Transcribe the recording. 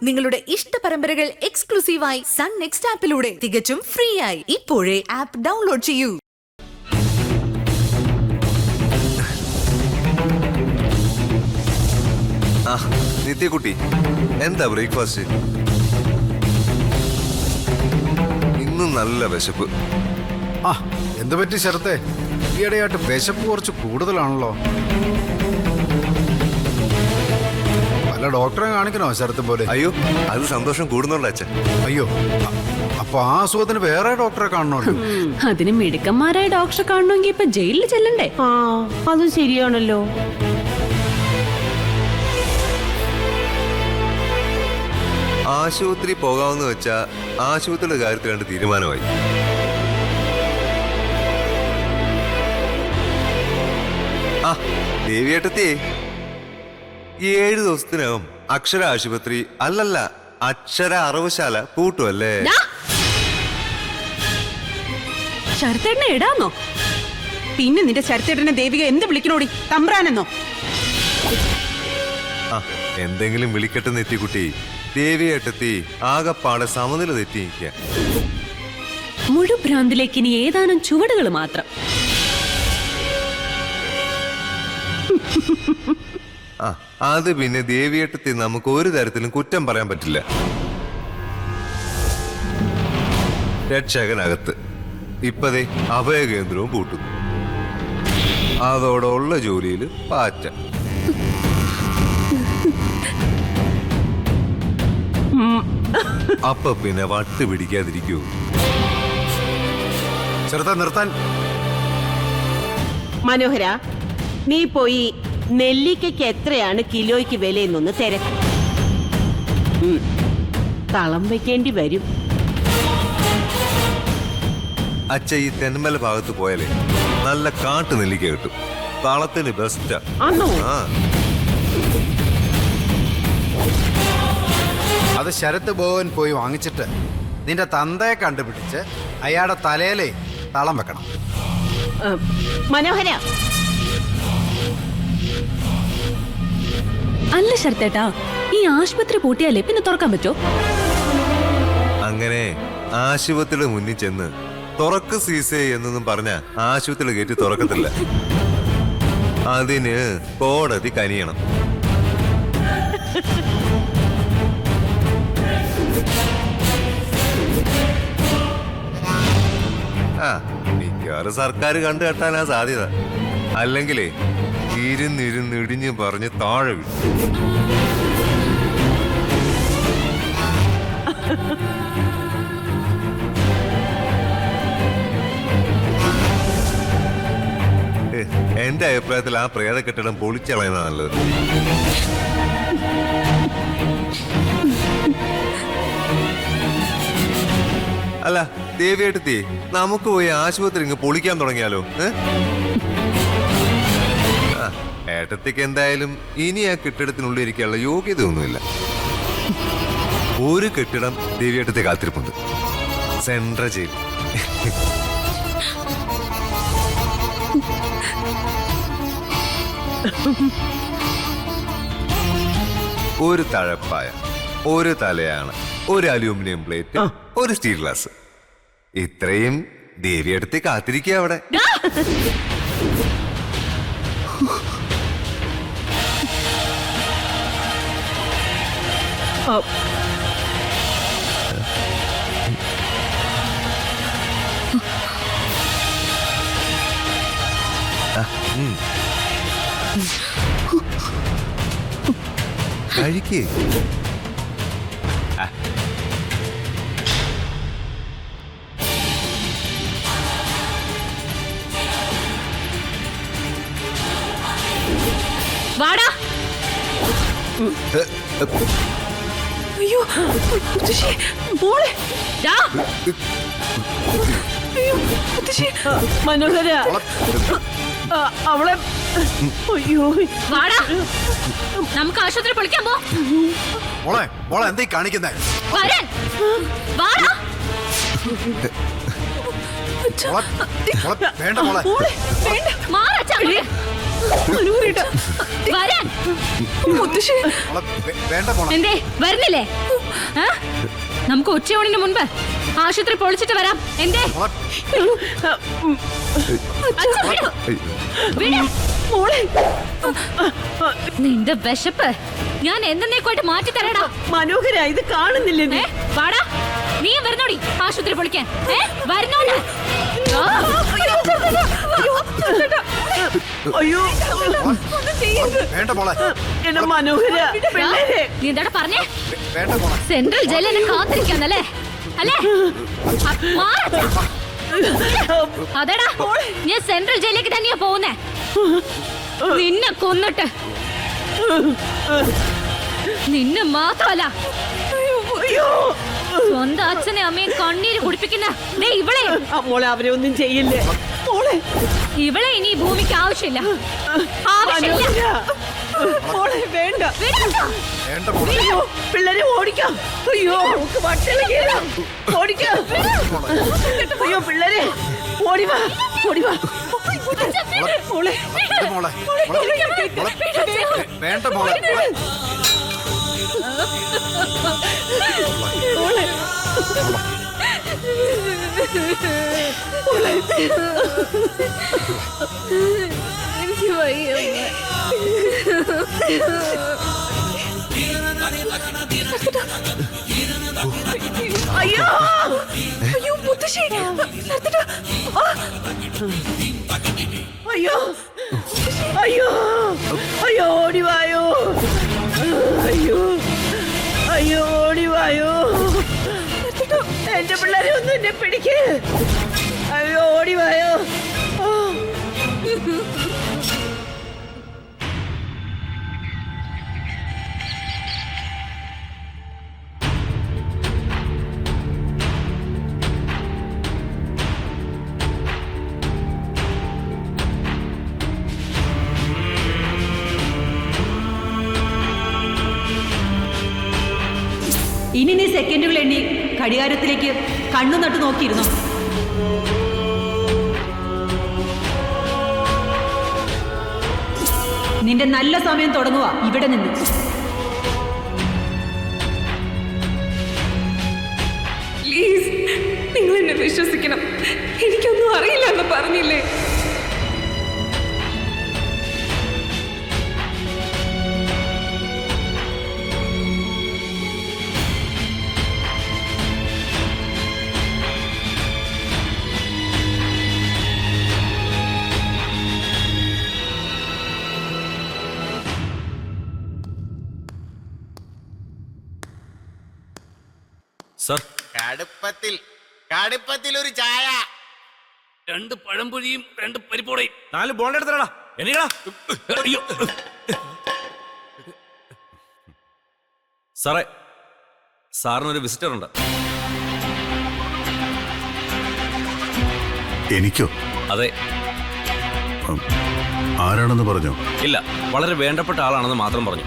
നിങ്ങളുടെ ഇഷ്ട പരമ്പരകൾ എക്സ്ക്ലൂസീവായി സൺ നെക്സ്റ്റ് ആപ്പിലൂടെ തികച്ചും ഫ്രീ ആയി ഇപ്പോഴേ ആപ്പ് ഡൗൺലോഡ് ചെയ്യൂ. നിത്യക്കുട്ടി, എന്താ ബ്രേക്ക്ഫാസ്റ്റ്? ഇന്നും നല്ല വിശപ്പ്. എന്ത് പറ്റി ശരത്തെ? ഈയിടെയായിട്ട് വിശപ്പ് കുറച്ച് കൂടുതലാണല്ലോ. വല്ല ഡോക്ടറെ കാണിക്കണോ ശരത്തെ പോലെ? അയ്യോ, അത് സന്തോഷം കൂടുന്നുണ്ട് അച്ഛൻ. അയ്യോ, അപ്പൊ ആ അസുഖത്തിന് വേറെ ഡോക്ടറെ കാണണമല്ലോ. അതിന് മിടുക്കന്മാരായ ഡോക്ടറെ കാണണമെങ്കിൽ ഇപ്പൊ ജയിലിൽ ചെല്ലണ്ടേ? അതും ശരിയാണല്ലോ. ആശുപത്രി പോകാമെന്ന് വെച്ചാ ആശുപത്രിയുടെ കാര്യത്തിൽ രണ്ട് തീരുമാനമായി. ദേവിയേട്ടത്തി 7 ദിവസത്തിനകം അക്ഷര ആശുപത്രി അല്ലല്ല അക്ഷര അറവുശാല പൂട്ടുമല്ലേ? ശരത്തേട്ടനെ ഇടാന്നോ? പിന്നെ നിന്റെ ശരത്തേട്ടനെ ദേവിക എന്ത് വിളിക്കണോടി? തമ്പ്രാനെന്നോ? എന്തെങ്കിലും വിളിക്കട്ടെ നെറ്റിക്കുട്ടി. ദേവിയേട്ടത്തി ആകപ്പാടെ സമനില തെറ്റിയിരിക്കുക. മുഴുഭ്രാന്തിലേക്ക് ഇനി ഏതാനും ചുവടുകൾ മാത്രം. അത് പിന്നെ ദേവിയേട്ടത്തി നമുക്ക് ഒരു തരത്തിലും കുറ്റം പറയാൻ പറ്റില്ല. രക്ഷകനകത്ത് ഇപ്പതേ അഭയകേന്ദ്രവും പൂട്ടുന്നു. അതോടെ ഉള്ള ജോലിയിൽ പാറ്റ. അപ്പൊ പിന്നെ വട്ട് പിടിക്കാതിരിക്കൂ. ശരത്തെ നിർത്താൻ. മനോഹര, നീ പോയി നെല്ലിക്കയ്ക്ക് എത്രയാണ് കിലോയ്ക്ക് വിലയെന്നൊന്ന് തിരക്ക്. തളം വെക്കേണ്ടി വരും. അച്ഛ, ഈ തെന്മല ഭാഗത്ത് പോയാലേ നല്ല കാട്ടു നെല്ലിക്ക കിട്ടും. തളത്തിന് ബെസ്റ്റാ. അത് ശരത്ത് ഭവൻ പോയി വാങ്ങിച്ചിട്ട് നിന്റെ തന്തയെ കണ്ടുപിടിച്ച് അയാളുടെ തലയിലേ തളം വെക്കണം. മനോഹര, അല്ല ശരത്തേട്ടാ, ഈ ആശുപത്രി പൂട്ടിയാലേ പിന്നെ തുറക്കാൻ പറ്റോ? അങ്ങനെ ആശുപത്രിയുടെ മുന്നിൽ ചെന്ന് തുറക്ക് സീസേ എന്നൊന്നും പറഞ്ഞ ആശുപത്രിയുടെ ഗേറ്റ് തുറക്കത്തില്ല. അതിന് കോടതി കനിയണം. മിക്കവാറും സർക്കാർ കണ്ടു കെട്ടാനാ സാധ്യത. അല്ലെങ്കിലേ ഇരുന്നിരുന്നിടിഞ്ഞ് പറഞ്ഞ് താഴെ വിട്ടു. എന്റെ അഭിപ്രായത്തിൽ ആ പ്രേത കെട്ടിടം പൊളിച്ചളയുന്ന നല്ലത്. അല്ല ദേവിയേട്ടത്തി, നമുക്ക് പോയി ആശുപത്രി ഇങ്ങ് പൊളിക്കാൻ തുടങ്ങിയാലോ? ഏട്ടത്തിക്ക് എന്തായാലും ഇനി ആ കെട്ടിടത്തിനുള്ളിൽ ഇരിക്കാനുള്ള യോഗ്യത ഒന്നുമില്ല. ഒരു കെട്ടിടം ദേവിയേട്ടത്തെ കാത്തിരിപ്പുണ്ട്, സെൻട്രൽ ജയിൽ. ഒരു തഴപ്പായ, ഒരു തലയാണ്, ഒരു അലൂമിനിയം പ്ലേറ്റ്, ഒരു സ്റ്റീൽ ഗ്ലാസ്. ഇത്രയും ദേവിയെടുത്ത് കാത്തിരിക്കുക അവിടെ. കഴിക്കേ. വാടാ. അയ്യോ മോളെ. മനോഹര, അവളെ അയ്യോ. വാടാ, നമുക്ക് ആശുപത്രി പൊളിക്കാൻ പോ. മോളെ മോളെ എന്തായി കാണിക്കുന്നേ? വാടാ. വേണ്ട മോളെ, വേണ്ട മോളെ. വേണ്ട മോളെ. എന്തേ വരുന്നില്ലേ? നമുക്ക് ഉച്ചയൂണിന് മുൻപ് ആശുപത്രി പൊളിച്ചിട്ട് വരാം. എന്തേ? അച്ഛൻ വിടൂ. വിട്. നിന്റെ വിശപ്പ് ഞാൻ എന്നേക്കുമായിട്ട് മാറ്റി തരാടാ. മനോഹര ഇത് കാണുന്നില്ലേ? വാടാ, നീ വരുന്നോടി ആശുപത്രി പൊളിക്കാൻ. വരുന്നോണ്ട്. അയ്യോ വേണ്ട മോളെ, എന്റെ മനോഹര പിള്ളേരെ. നീ എന്താടാ പറഞ്ഞേ? വേണ്ട മോളെ. സെൻട്രൽ ജയിലിൽ എന്നെ കാത്തിരിക്കാന്നല്ലേ? അല്ലേ? അതെടാ, ഞാൻ സെൻട്രൽ ജയിലിലേക്ക് തന്നെയാ പോകുന്നേ. നിന്നെ കൊന്നിട്ട്. നിന്നെ മാത്രമല്ല, സ്വന്തം അച്ഛനെ അമ്മയും കണ്ണീര് കുടിപ്പിക്കുന്ന ഇവളെ. മോളെ അവരെ ഒന്നും ചെയ്യില്ലേ മോളെ. ഇവളെ ഇനി ഈ ഭൂമിക്ക് ആവശ്യമില്ല. ആവശ്യമില്ല. മോളെ വേണ്ട. വേണ്ട മോളെ. അയ്യോ പിള്ളേരെ ഓടിക്കാം. അയ്യോ ഓടിക്കാം. അയ്യോ പിള്ളേരെ ഓടിവാ ഓടിവാ. മോളെ വേണ്ട മോളെ. വേണ്ട മോളെ. മോളെ എനിക്ക് വയ്യ. അയ്യോ അയ്യോ മുത്തശ്ശി. അയ്യോ അയ്യോ അയ്യോ ഓടിവായോ. അയ്യോ അയ്യോ ഓടിവായോ. എന്റെ പിള്ളേരെ ഒന്നും എന്നെ പിടിക്ക്. അയ്യോ ഓടിവായോ. ഇനി നീ സെക്കൻഡുകൾ എണ്ണി ഘടികാരത്തിലേക്ക് കണ്ണു നട്ടു നോക്കിയിരുന്നു. നിന്റെ നല്ല സമയം തുടങ്ങുക ഇവിടെ നിന്ന്. പ്ലീസ്, നിങ്ങൾ എന്നെ വിശ്വസിക്കണം. എനിക്കൊന്നും അറിയില്ല എന്ന് പറഞ്ഞില്ലേ? സർ, കടുപ്പത്തിൽ ഒരു ചായ. 2 പഴംപൊരിയും 2 പരിപ്പോടയും 4 ബോണ്ട എടുത്തടാ. എനിക്കടാ. അയ്യോ സാറേ, സാറിനൊരു വിസിറ്റർ ഉണ്ട്. എനിക്കോ? അതെ. ആരാണെന്ന് പറഞ്ഞോ? ഇല്ല, വളരെ വേണ്ടപ്പെട്ട ആളാണെന്ന് മാത്രം പറഞ്ഞു.